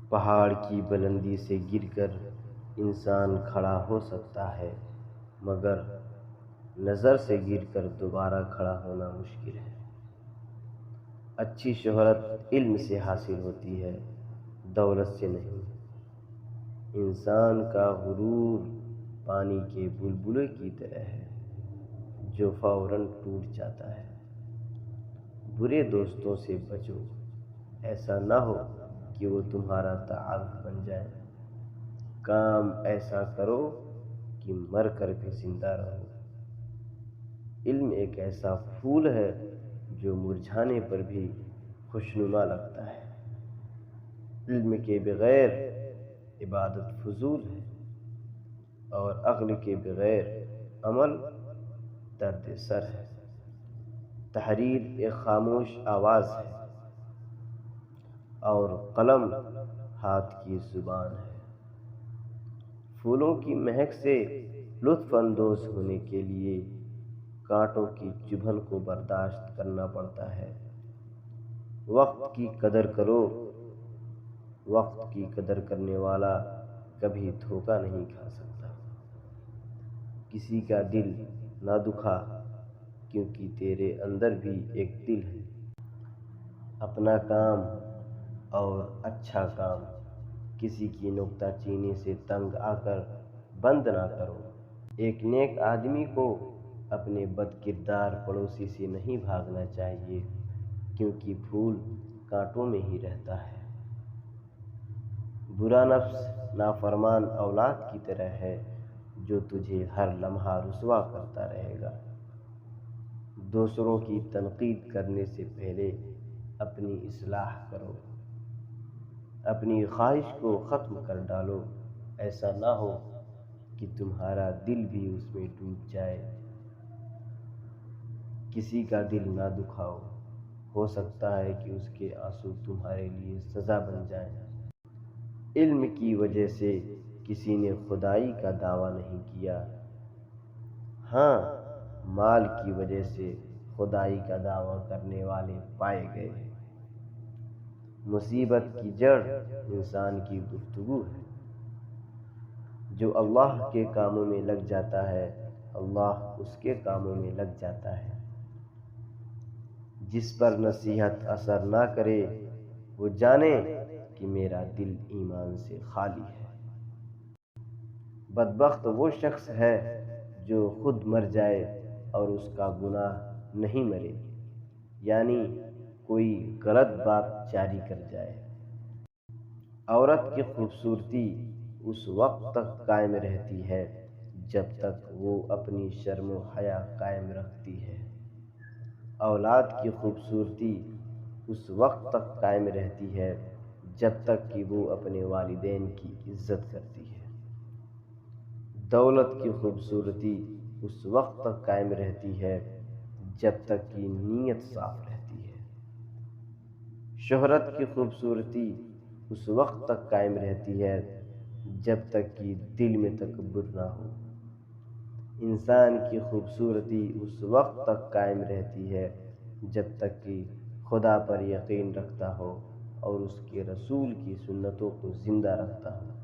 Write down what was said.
پہاڑ کی بلندی سے گر کر انسان کھڑا ہو سکتا ہے، مگر نظر سے گر کر دوبارہ کھڑا ہونا مشکل ہے۔ اچھی شہرت علم سے حاصل ہوتی ہے، دولت سے نہیں۔ انسان کا غرور پانی کے بلبلے کی طرح ہے جو فوراً ٹوٹ جاتا ہے۔ برے دوستوں سے بچو، ایسا نہ ہو کہ وہ تمہارا تعارف بن جائے۔ کام ایسا کرو کہ مر کر بھی زندہ رہو۔ علم ایک ایسا پھول ہے جو مرجھانے پر بھی خوشنما لگتا ہے۔ علم کے بغیر عبادت فضول ہے، اور عقل کے بغیر عمل درد سر ہے۔ تحریر ایک خاموش آواز ہے، اور قلم ہاتھ کی زبان ہے۔ پھولوں کی مہک سے لطف اندوز ہونے کے لیے کانٹوں کی چبھن کو برداشت کرنا پڑتا ہے۔ وقت کی قدر کرو، وقت کی قدر کرنے والا کبھی دھوکہ نہیں کھا سکتا۔ کسی کا دل نہ دکھا، کیونکہ تیرے اندر بھی ایک دل ہے۔ اپنا کام اور اچھا کام کسی کی نکتہ چینی سے تنگ آ کر بند نہ کرو۔ ایک نیک آدمی کو اپنے بد کردار پڑوسی سے نہیں بھاگنا چاہیے، کیونکہ پھول کانٹوں میں ہی رہتا ہے۔ برا نفس نافرمان اولاد کی طرح ہے جو تجھے ہر لمحہ رسوا کرتا رہے گا۔ دوسروں کی تنقید کرنے سے پہلے اپنی اصلاح کرو۔ اپنی خواہش کو ختم کر ڈالو، ایسا نہ ہو کہ تمہارا دل بھی اس میں ڈوب جائے۔ کسی کا دل نہ دکھاؤ، ہو سکتا ہے کہ اس کے آنسو تمہارے لیے سزا بن جائیں۔ علم کی وجہ سے کسی نے خدائی کا دعویٰ نہیں کیا، ہاں مال کی وجہ سے خدائی کا دعویٰ کرنے والے پائے گئے۔ مصیبت کی جڑ انسان کی گفتگو ہے۔ جو اللہ کے کاموں میں لگ جاتا ہے، اللہ اس کے کاموں میں لگ جاتا ہے۔ جس پر نصیحت اثر نہ کرے وہ جانے کہ میرا دل ایمان سے خالی ہے۔ بدبخت وہ شخص ہے جو خود مر جائے اور اس کا گناہ نہیں مرے، یعنی کوئی غلط بات جاری کر جائے۔ عورت کی خوبصورتی اس وقت تک قائم رہتی ہے جب تک وہ اپنی شرم و حیا قائم رکھتی ہے۔ اولاد کی خوبصورتی اس وقت تک قائم رہتی ہے جب تک کہ وہ اپنے والدین کی عزت کرتی ہے۔ دولت کی خوبصورتی اس وقت تک قائم رہتی ہے جب تک کہ نیت صاف رہتی ہے۔ شہرت کی خوبصورتی اس وقت تک قائم رہتی ہے جب تک کہ دل میں تکبر نہ ہو۔ انسان کی خوبصورتی اس وقت تک قائم رہتی ہے جب تک کہ خدا پر یقین رکھتا ہو اور اس کے رسول کی سنتوں کو زندہ رکھتا ہو۔